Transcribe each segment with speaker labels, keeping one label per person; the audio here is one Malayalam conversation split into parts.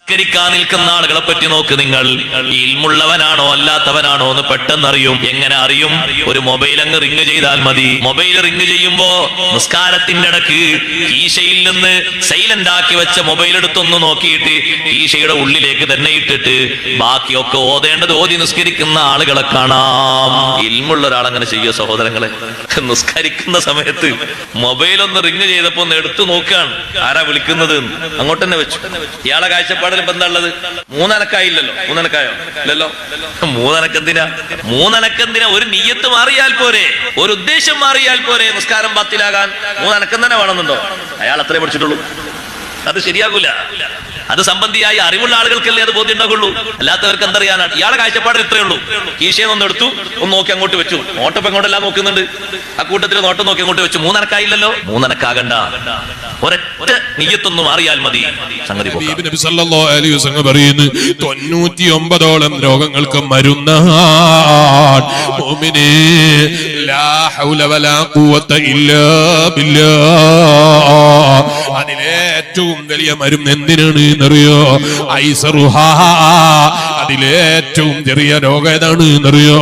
Speaker 1: നിസ്കരിക്കാൻ നിൽക്കുന്ന ആളുകളെ പറ്റി നോക്ക് നിങ്ങൾ. ഇൽമുള്ളവനാണോ അല്ലാത്തവനാണോ എന്ന് പെട്ടെന്നറിയും. എങ്ങനെ അറിയും? ഒരു മൊബൈൽ അങ്ങ് റിങ് ചെയ്താൽ മതി. മൊബൈൽ റിങ് ചെയ്യുമ്പോ നിസ്കാരത്തിന്റെ ഇടക്ക് കീശയിൽ നിന്ന് സൈലന്റ് ആക്കി വെച്ച മൊബൈൽ എടുത്തൊന്ന് നോക്കിയിട്ട് കീശയുടെ ഉള്ളിലേക്ക് തന്നെ ഇട്ടിട്ട് ബാക്കിയൊക്കെ ഓതേണ്ടത് ഓതി നിസ്കരിക്കുന്ന ആളുകളെ കാണാം. ഇൽമുള്ള ഒരാളങ്ങനെ ചെയ്യുക സഹോദരങ്ങളെ. നിസ്കരിക്കുന്ന സമയത്ത് മൊബൈൽ ഒന്ന് റിങ് ചെയ്തപ്പോ ഒന്ന് എടുത്തു നോക്കുകയാണ്, ആരാ വിളിക്കുന്നത്. അങ്ങോട്ട് തന്നെ വെച്ചു. ഇയാളെ കാഴ്ചപ്പാടിൽ എന്താ ഉള്ളത്? മൂന്നനക്കായില്ലല്ലോ. മൂന്നനക്കായോ? ഇല്ലല്ലോ. മൂന്നനക്കെന്തിനാ? ഒരു നിയ്യത്ത് മാറിയാൽ പോരെ, ഒരു ഉദ്ദേശം മാറിയാൽ പോരെ നിസ്കാരം ബാത്തിലാകാൻ. മൂന്നനക്കം തന്നെ വേണമെന്നുണ്ടോ? അയാൾ അത്രേ പഠിച്ചിട്ടുള്ളൂ. അത് ശരിയാകൂല. അത് സംബന്ധിയായി അറിവുള്ള ആളുകൾക്കല്ലേ അത് ബോധ്യം ഉണ്ടാകുള്ളൂ. അല്ലാത്തവർക്ക് എന്തറിയാനാണ്? ഇയാളെ കാഴ്ചപ്പാടിൽ ഇത്രയേ ഉള്ളൂ. കീശയിൽ ഒന്ന് എടുത്തു, ഒന്ന് നോക്കി അങ്ങോട്ട് വെച്ചു. നോട്ടം എങ്ങോട്ടെല്ലാം നോക്കുന്നുണ്ട്. ആ കൂട്ടത്തിൽ നോട്ടം നോക്കി അങ്ങോട്ട് വെച്ചു. മൂന്നനക്കായില്ലല്ലോ. മൂന്നനക്കാകണ്ട, ഒരൊറ്റ നിയ്യത്തൊന്നും മാറിയാൽ മതി. സംഗതി
Speaker 2: നബി സല്ലല്ലാഹു അലൈഹി വസല്ലം പറയുന്നു, 99ഓളം രോഗങ്ങൾക്ക് മരുന്നാണ് മുഅ്മിനേ. ലാ ഹൗല വലാ ഖുവത ഇല്ലാ ബില്ലാഹ്. അതിലേറ്റവും വലിയ മരുന്ന് എന്തിനാണ് എന്നറിയോ? ഐസറുഹാ. അതിലേറ്റവും ചെറിയ രോഗം ഏതാണ് എന്നറിയോ?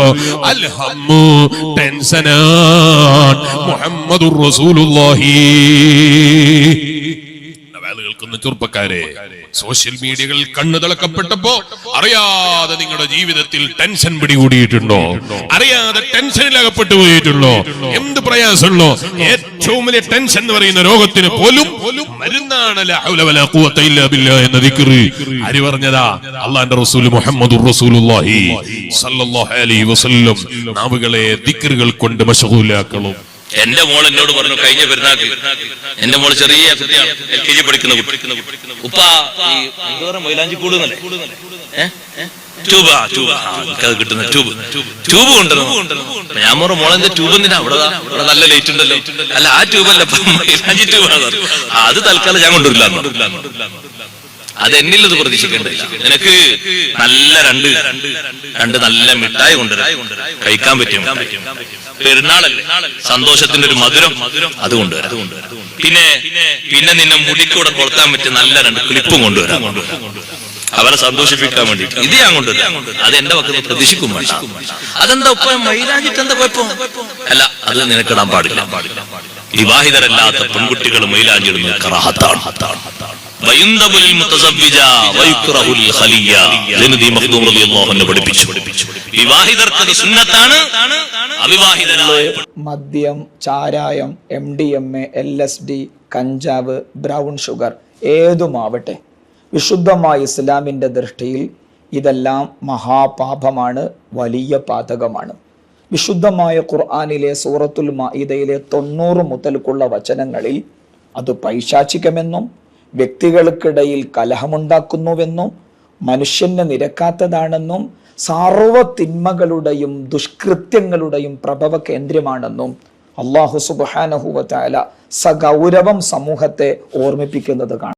Speaker 2: അൽ ഹമ്മു, ടെൻഷനാണ്. മുഹമ്മദുർ റസൂലുള്ളാഹി. കേൾക്കുന്ന ചെറുപ്പക്കാരെ, സോഷ്യൽ മീഡിയകളിൽ കണ്ണു തിളക്കപ്പെട്ടപ്പോ അറിയാതെ നിങ്ങളുടെ ജീവിതത്തിൽ ടെൻഷൻ പിടികൂടിയിട്ടുണ്ടോ? അറിയാതെ ടെൻഷനിലകപ്പെട്ടു പോയിട്ടുണ്ടോ? എന്ത് പ്രയാസമുള്ളോ? ഏറ്റവും വലിയ ടെൻഷൻ എന്ന് പറയുന്ന രോഗത്തിന് പോലും മരുന്നാണ് ലാ ഹൗല വലാ ഖുവത ഇല്ലാ ബില്ലാഹ് എന്ന ദിക്റ്. ആര് പറഞ്ഞതാ? അല്ലാഹുവിന്റെ റസൂൽ മുഹമ്മദുർ റസൂലുള്ളാഹി സ്വല്ലല്ലാഹു അലൈഹി വസല്ലം. നാവുകളെ ദിക്റുകൾ കൊണ്ട് മശ്ഗൂലാക്കണം.
Speaker 1: എന്റെ മോൾ എന്നോട് പറഞ്ഞു കഴിഞ്ഞ പെരുന്നാൾക്ക്, എന്റെ മോള് ചെറിയ കുട്ടിയാണ്, LKG പഠിക്കുന്ന ഉപ്പ മൈലാഞ്ചിക്കൂട് കിട്ടുന്ന ട്യൂബ് കൊണ്ടുവന്നു. ഞാൻ പറഞ്ഞു മോളെന്റെ ട്യൂബ് എന്തിനാ? അവിടെ നല്ല ലൈറ്റ് ഉണ്ടല്ലോ. അല്ല, ആ ട്യൂബല്ല, മൈലാഞ്ചി ട്യൂബാണ്. അത് തൽക്കാലം ഞാൻ കൊണ്ടുവരില്ല. അത് എന്നില്ലത് പ്രതീക്ഷിക്കേണ്ടില്ല. നിനക്ക് നല്ല രണ്ട് നല്ല മിഠായി കൊണ്ടുവരാം, കഴിക്കാൻ പറ്റും. പെരുന്നാളല്ലേ, സന്തോഷത്തിന്റെ ഒരു മധുരം, അത് കൊണ്ടുവരാം. പിന്നെ നിന്നെ മുടിക്കൂടെ കൊളുത്താൻ പറ്റിയ നല്ല 2 ക്ലിപ്പും കൊണ്ടുവരാം, അവരെ സന്തോഷിപ്പിക്കാൻ വേണ്ടി. ഇത് ഞാൻ കൊണ്ടുവരാം. അത് എന്റെ പക്കത്ത് പ്രതീക്ഷിക്കും വേണ്ട. അതെന്താ ഉപ്പ മൈലാഞ്ചിട്ട് എന്താ കുഴപ്പം? അല്ല, അത് നിനക്കിടാൻ പാടില്ല. വിവാഹിതരല്ലാത്ത പെൺകുട്ടികൾ മൈലാഞ്ചിടുന്നത് കറാഹത്താണ്. വിവാഹിതർക്ക് സുന്നത്താണ്, അവിവാഹിതരായ
Speaker 3: മദ്യം, ചാരായം, MDMA, LSD, കഞ്ചാവ്, ബ്രൗൺ ഷുഗർ ഏതുമാവട്ടെ, വിശുദ്ധമായ ഇസ്ലാമിൻ്റെ ദൃഷ്ടിയിൽ ഇതെല്ലാം മഹാപാപമാണ്, വലിയ പാതകമാണ്. വിശുദ്ധമായ ഖുർആനിലെ സൂറത്തുൽ മാഇദയിലെ 90 മുതൽക്കുള്ള വചനങ്ങളിൽ അത് പൈശാചികമെന്നും വ്യക്തികൾക്കിടയിൽ കലഹമുണ്ടാക്കുന്നുവെന്നും മനുഷ്യന് നിരക്കാത്തതാണെന്നും സർവ്വ തിന്മകളുടെയും ദുഷ്കൃത്യങ്ങളുടെയും പ്രഭവ കേന്ദ്രമാണെന്നും അല്ലാഹു സുബ്ഹാനഹു വ തആല സഗൗരവം സമൂഹത്തെ ഓർമ്മിപ്പിക്കുന്നത് കാണാം.